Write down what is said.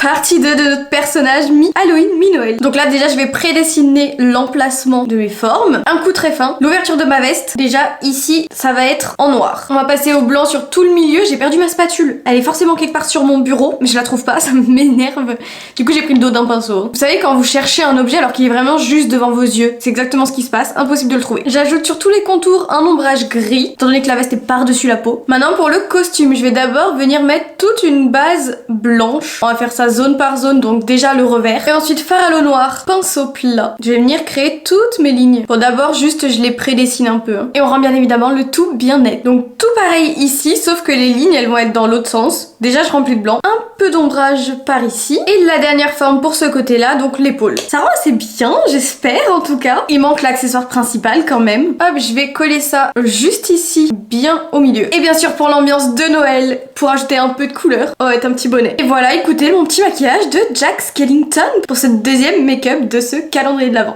Partie 2 de notre personnage mi-Halloween, mi-Noël. Donc là déjà je vais prédessiner l'emplacement de mes formes. Un coup très fin. L'ouverture de ma veste. Déjà ici ça va être en noir. On va passer au blanc sur tout le milieu. J'ai perdu ma spatule. Elle est forcément quelque part sur mon bureau. Mais je la trouve pas, ça m'énerve. Du coup j'ai pris le dos d'un pinceau. Vous savez quand vous cherchez un objet alors qu'il est vraiment juste devant vos yeux. C'est exactement ce qui se passe. Impossible de le trouver. J'ajoute sur tous les contours un ombrage gris. Étant donné que la veste est par-dessus la peau. Maintenant pour le costume. Je vais d'abord venir mettre toute une base blanche. On va faire ça zone par zone, donc déjà le revers. Et ensuite fard à l'eau noir, pinceau plat. Je vais venir créer toutes mes lignes. Bon d'abord juste je les prédessine un peu. Et on rend bien évidemment le tout bien net. Donc tout pareil ici, sauf que les lignes elles vont être dans l'autre sens. Déjà je remplis de blanc. Un peu d'ombrage par ici. Et la dernière forme pour ce côté-là, donc l'épaule. Ça rend assez bien, j'espère en tout cas. Il manque l'accessoire principal quand même. Hop, je vais coller ça juste ici, bien au milieu. Et bien sûr pour l'ambiance de Noël, pour ajouter un peu de couleur, on va mettre un petit bonnet. Et voilà, écoutez mon petit maquillage de Jack Skellington pour ce deuxième make-up de ce calendrier de l'Avent.